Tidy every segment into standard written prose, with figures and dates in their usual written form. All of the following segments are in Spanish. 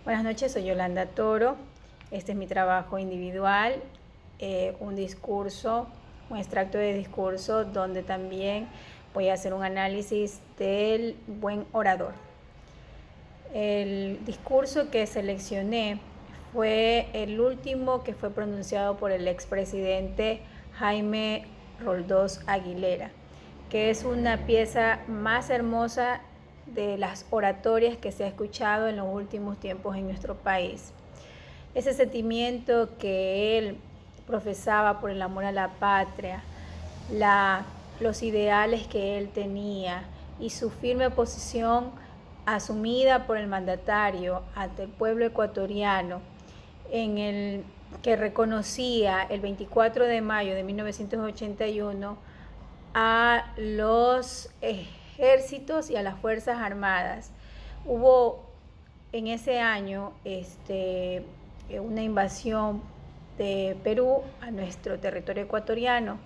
Buenas noches, soy Yolanda Toro. Este es mi trabajo individual, un extracto de discurso donde también voy a hacer un análisis del buen orador. El discurso que seleccioné fue el último que fue pronunciado por el expresidente Jaime Roldós Aguilera, que es una pieza más hermosa de las oratorias que se ha escuchado en los últimos tiempos en nuestro país. Ese sentimiento que él profesaba por el amor a la patria, los ideales que él tenía y su firme posición asumida por el mandatario ante el pueblo ecuatoriano, en el que reconocía el 24 de mayo de 1981 a los ejércitos y a las Fuerzas Armadas. Hubo en ese año una invasión de Perú a nuestro territorio ecuatoriano.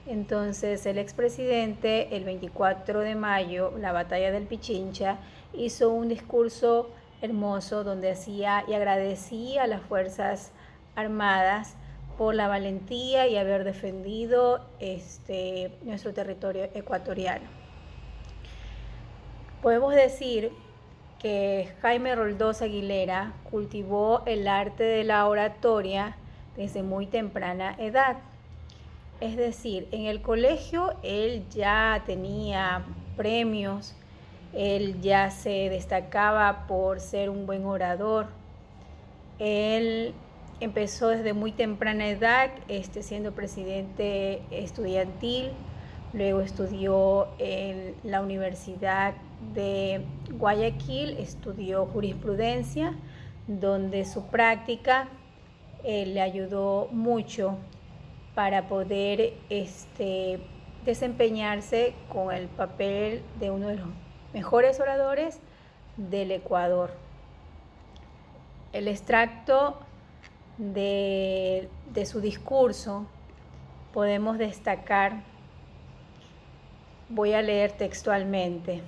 Entonces el expresidente, el 24 de mayo, la batalla del Pichincha, hizo un discurso hermoso donde hacía y agradecía a las Fuerzas Armadas por la valentía y haber defendido nuestro territorio ecuatoriano. Podemos decir que Jaime Roldós Aguilera cultivó el arte de la oratoria desde muy temprana edad. Es decir, en el colegio él ya tenía premios, él ya se destacaba por ser un buen orador. Él empezó desde muy temprana edad siendo presidente estudiantil, luego estudió en la Universidad de Guayaquil, estudió jurisprudencia, donde su práctica le ayudó mucho para poder desempeñarse con el papel de uno de los mejores oradores del Ecuador. El extracto de su discurso podemos destacar, voy a leer textualmente: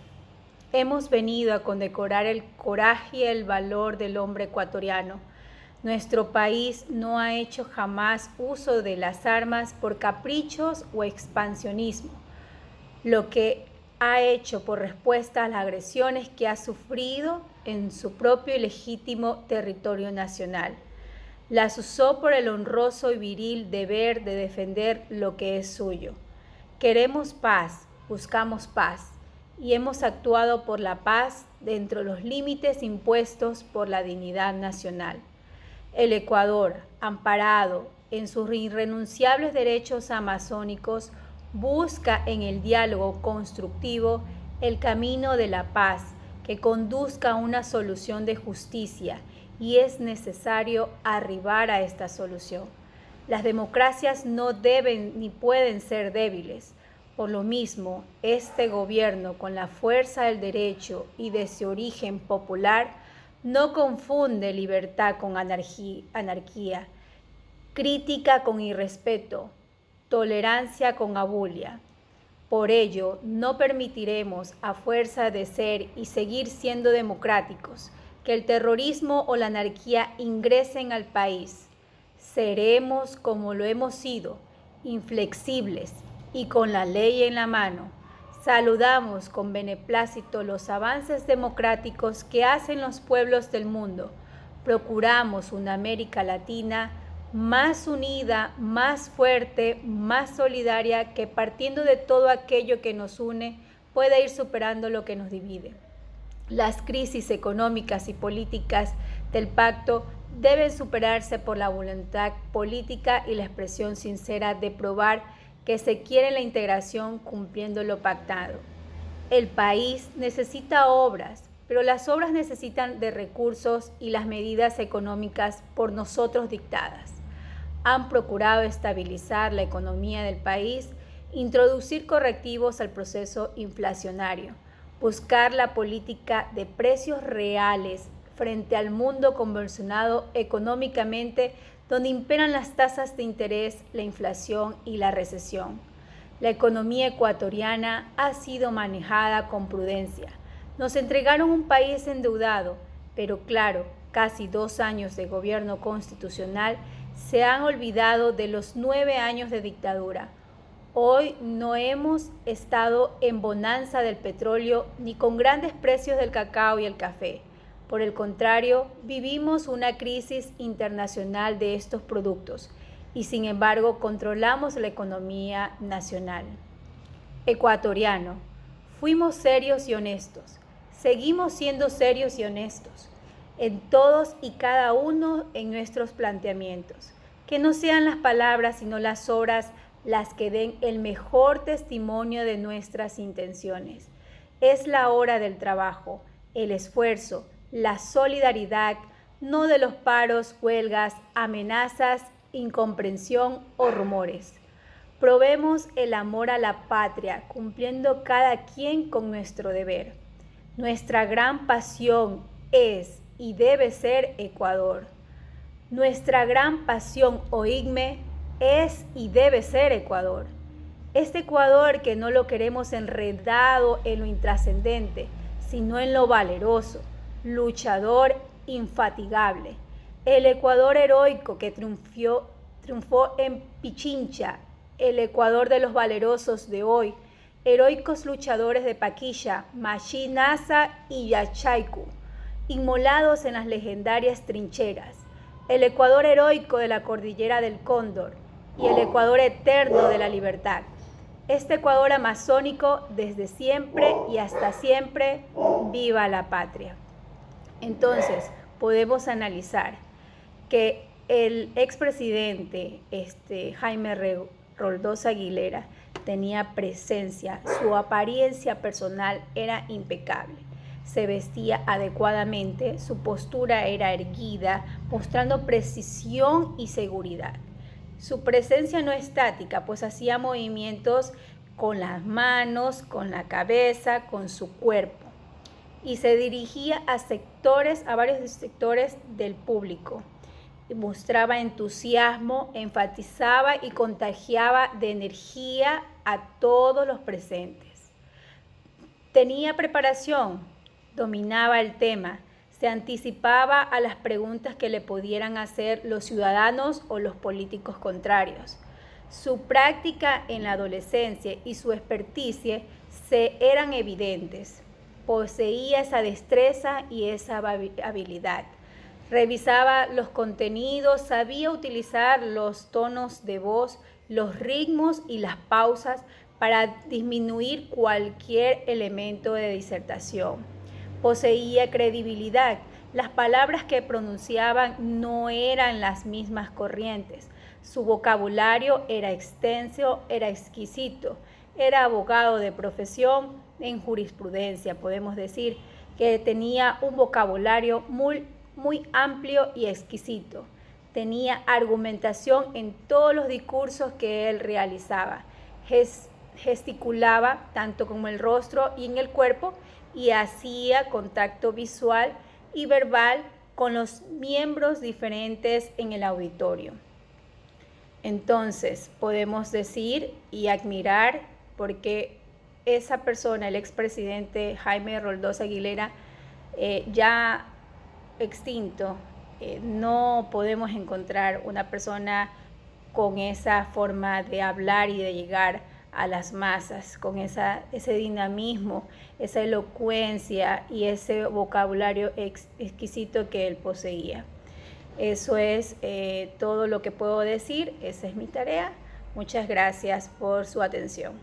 hemos venido a condecorar el coraje y el valor del hombre ecuatoriano. Nuestro país no ha hecho jamás uso de las armas por caprichos o expansionismo, lo que ha hecho por respuesta a las agresiones que ha sufrido en su propio y legítimo territorio nacional. Las usó por el honroso y viril deber de defender lo que es suyo. Queremos paz, buscamos paz, y hemos actuado por la paz dentro de los límites impuestos por la dignidad nacional. El Ecuador, amparado en sus irrenunciables derechos amazónicos, busca en el diálogo constructivo el camino de la paz que conduzca a una solución de justicia, y es necesario arribar a esta solución. Las democracias no deben ni pueden ser débiles. Por lo mismo, este gobierno, con la fuerza del derecho y de su origen popular, no confunde libertad con anarquía, crítica con irrespeto, tolerancia con abulia. Por ello, no permitiremos, a fuerza de ser y seguir siendo democráticos, que el terrorismo o la anarquía ingresen al país. Seremos, como lo hemos sido, inflexibles y con la ley en la mano. Saludamos con beneplácito los avances democráticos que hacen los pueblos del mundo. Procuramos una América Latina más unida, más fuerte, más solidaria, que partiendo de todo aquello que nos une, pueda ir superando lo que nos divide. Las crisis económicas y políticas del pacto deben superarse por la voluntad política y la expresión sincera de probar que se quiere la integración cumpliendo lo pactado. El país necesita obras, pero las obras necesitan de recursos y las medidas económicas por nosotros dictadas. Han procurado estabilizar la economía del país, introducir correctivos al proceso inflacionario, buscar la política de precios reales frente al mundo convulsionado económicamente, donde imperan las tasas de interés, la inflación y la recesión. La economía ecuatoriana ha sido manejada con prudencia. Nos entregaron un país endeudado, pero claro, casi 2 años de gobierno constitucional, se han olvidado de los 9 años de dictadura. Hoy no hemos estado en bonanza del petróleo ni con grandes precios del cacao y el café. Por el contrario, vivimos una crisis internacional de estos productos y sin embargo controlamos la economía nacional. Ecuatoriano, fuimos serios y honestos. Seguimos siendo serios y honestos en todos y cada uno en nuestros planteamientos. Que no sean las palabras sino las obras las que den el mejor testimonio de nuestras intenciones. Es la hora del trabajo, el esfuerzo, la solidaridad, no de los paros, huelgas, amenazas, incomprensión o rumores. Probemos el amor a la patria, cumpliendo cada quien con nuestro deber. Nuestra gran pasión es y debe ser Ecuador. Nuestra gran pasión, oídme, es y debe ser Ecuador. Este Ecuador que no lo queremos enredado en lo intrascendente, sino en lo valeroso, luchador, infatigable. El Ecuador heroico que triunfó en Pichincha, el Ecuador de los valerosos de hoy, heroicos luchadores de Paquilla, Machinaza y Yachaiku, inmolados en las legendarias trincheras. El Ecuador heroico de la cordillera del Cóndor y el Ecuador eterno de la libertad. Este Ecuador amazónico desde siempre y hasta siempre, viva la patria. Entonces, podemos analizar que el expresidente Jaime Roldós Aguilera tenía presencia, su apariencia personal era impecable. Se vestía adecuadamente, su postura era erguida, mostrando precisión y seguridad. Su presencia no estática, pues hacía movimientos con las manos, con la cabeza, con su cuerpo. Y se dirigía a varios sectores del público. Mostraba entusiasmo, enfatizaba y contagiaba de energía a todos los presentes. Tenía preparación, dominaba el tema, se anticipaba a las preguntas que le pudieran hacer los ciudadanos o los políticos contrarios. Su práctica en la adolescencia y su experticia eran evidentes. Poseía esa destreza y esa habilidad. Revisaba los contenidos, sabía utilizar los tonos de voz, los ritmos y las pausas para disminuir cualquier elemento de disertación. Poseía credibilidad. Las palabras que pronunciaban no eran las mismas corrientes. Su vocabulario era extenso, era exquisito. Era abogado de profesión en jurisprudencia. Podemos decir que tenía un vocabulario muy amplio y exquisito. Tenía argumentación en todos los discursos que él realizaba. Gesticulaba tanto con el rostro y en el cuerpo y hacía contacto visual y verbal con los miembros diferentes en el auditorio. Entonces, podemos decir y admirar porque esa persona, el expresidente Jaime Roldós Aguilera, ya extinto, no podemos encontrar una persona con esa forma de hablar y de llegar a las masas, con ese dinamismo, esa elocuencia y ese vocabulario exquisito que él poseía. Eso es todo lo que puedo decir, esa es mi tarea. Muchas gracias por su atención.